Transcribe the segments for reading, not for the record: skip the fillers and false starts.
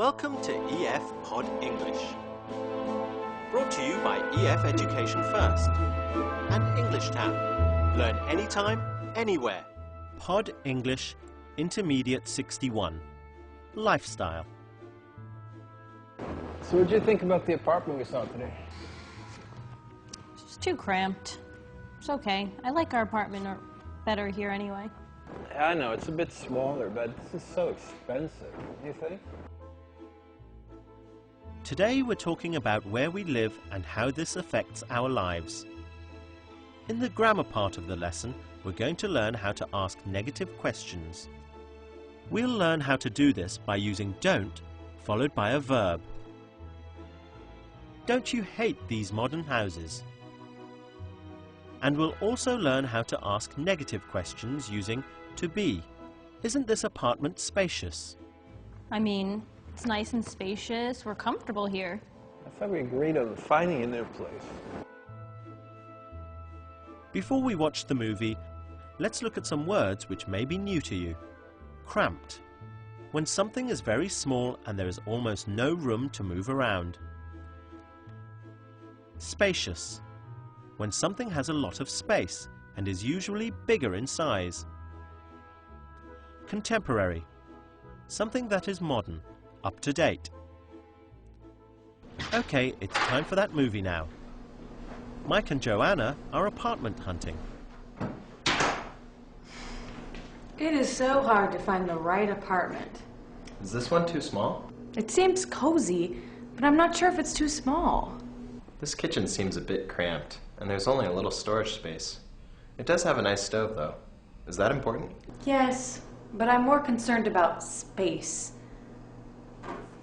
Welcome to EF Pod English. Brought to you by EF Education First and English Town. Learn anytime, anywhere. Pod English Intermediate 61. Lifestyle. So what did you think about the apartment we saw today? It's just too cramped. It's okay. I like our apartment better here anyway. Yeah, I know, it's a bit smaller, but this is so expensive, do you think? Today we're talking about where we live and how this affects our lives. In the grammar part of the lesson, we're going to learn how to ask negative questions. We'll learn how to do this by using don't followed by a verb. Don't you hate these modern houses? And we'll also learn how to ask negative questions using to be. Isn't this apartment spacious? I mean, it's nice and spacious. We're comfortable here. I thought we agreed on finding a new place. Before we watch the movie, let's look at some words which may be new to you. Cramped. When something is very small and there is almost no room to move around. Spacious. When something has a lot of space and is usually bigger in size. Contemporary. Something that is modern, up to date. Okay, it's time for that movie now. Mike and Joanna are apartment hunting. It is so hard to find the right apartment. Is this one too small? It seems cozy, but I'm not sure if it's too small. This kitchen seems a bit cramped, and there's only a little storage space. It does have a nice stove, though. Is that important? Yes, but I'm more concerned about space.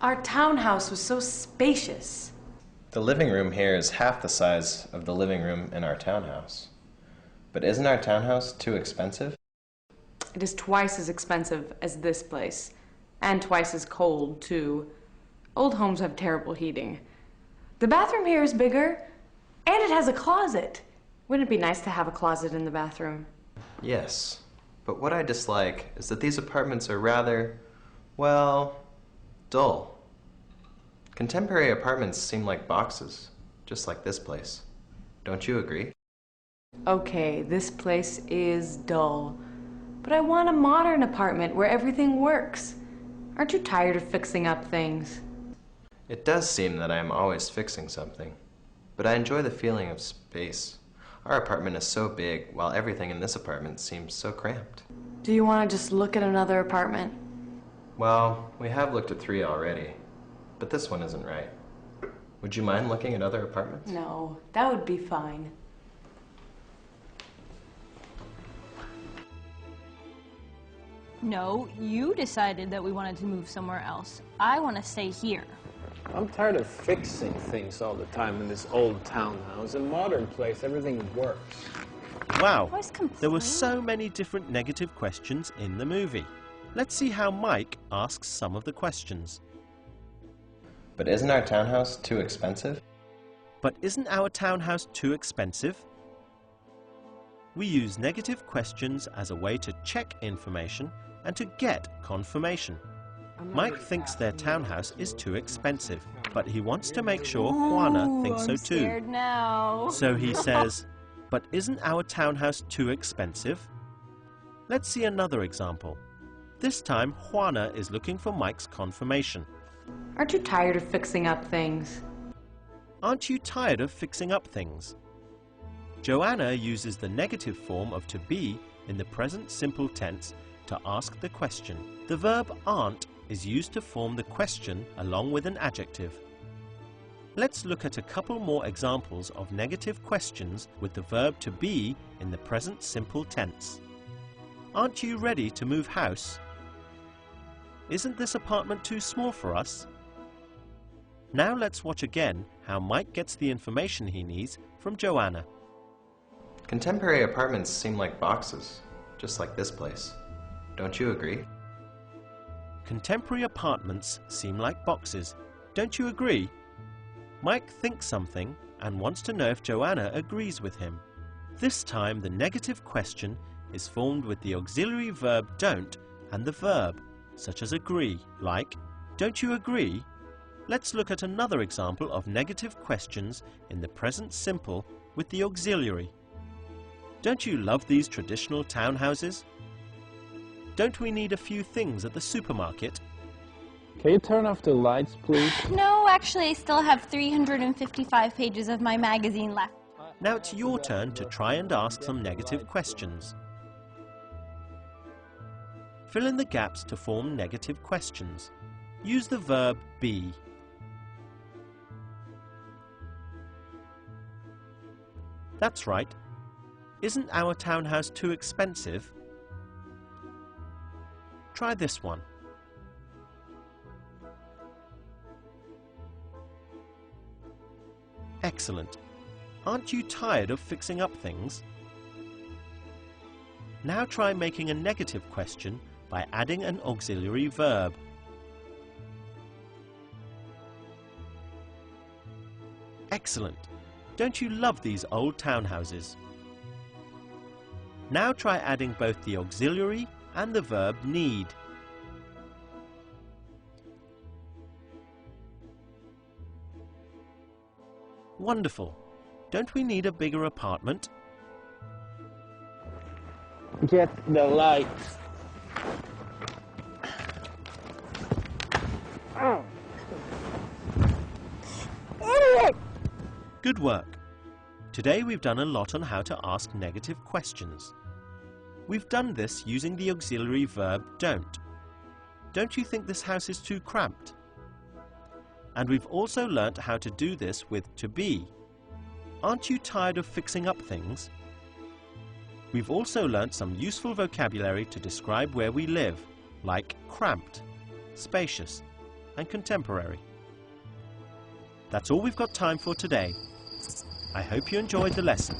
Our townhouse was so spacious. The living room here is half the size of the living room in our townhouse. But isn't our townhouse too expensive? It is twice as expensive as this place, and twice as cold, too. Old homes have terrible heating. The bathroom here is bigger, and it has a closet. Wouldn't it be nice to have a closet in the bathroom? Yes, but what I dislike is that these apartments are rather, well, dull. Contemporary apartments seem like boxes, just like this place. Don't you agree? Okay, this place is dull, but I want a modern apartment where everything works. Aren't you tired of fixing up things? It does seem that I am always fixing something, but I enjoy the feeling of space. Our apartment is so big, while everything in this apartment seems so cramped. Do you want to just look at another apartment? Well, we have looked at 3 already, but this one isn't right. Would you mind looking at other apartments? No, that would be fine. No, you decided that we wanted to move somewhere else. I want to stay here. I'm tired of fixing things all the time in this old townhouse. In a modern place, everything works. Wow, Always there were complain. so many different negative questions in the movie. Let's see how Mike asks some of the questions. But isn't our townhouse too expensive? But isn't our townhouse too expensive? We use negative questions as a way to check information and to get confirmation. Mike thinks their townhouse is too expensive, but he wants to make sure Juana thinks so I'm too. scared now. So he says, but isn't our townhouse too expensive? Let's see another example. This time, Juana is looking for Mike's confirmation. Aren't you tired of fixing up things? Aren't you tired of fixing up things? Joanna uses the negative form of to be in the present simple tense to ask the question. The verb aren't is used to form the question along with an adjective. Let's look at a couple more examples of negative questions with the verb to be in the present simple tense. Aren't you ready to move house? Isn't this apartment too small for us? Now let's watch again how Mike gets the information he needs from Joanna. Contemporary apartments seem like boxes, just like this place. Don't you agree? Contemporary apartments seem like boxes. Don't you agree? Mike thinks something and wants to know if Joanna agrees with him. This time the negative question is formed with the auxiliary verb don't and the verb, such as agree, like, Don't you agree? Let's look at another example of negative questions in the present simple with the auxiliary. Don't you love these traditional townhouses? Don't we need a few things at the supermarket? Can you turn off the lights, please? No, actually, I still have 355 pages of my magazine left. Now it's your turn to try and ask some negative questions. Fill in the gaps to form negative questions. Use the verb be. That's right. Isn't our townhouse too expensive? Try this one. Excellent. Aren't you tired of fixing up things? Now try making a negative question by adding an auxiliary verb. Excellent. Don't you love these old townhouses? Now try adding both the auxiliary and the verb need. Wonderful. Don't we need a bigger apartment? Get the lights. Good work. Today we've done a lot on how to ask negative questions. We've done this using the auxiliary verb don't. Don't you think this house is too cramped? And we've also learnt how to do this with to be. Aren't you tired of fixing up things? We've also learnt some useful vocabulary to describe where we live, like cramped, spacious, and contemporary. That's all we've got time for today. I hope you enjoyed the lesson.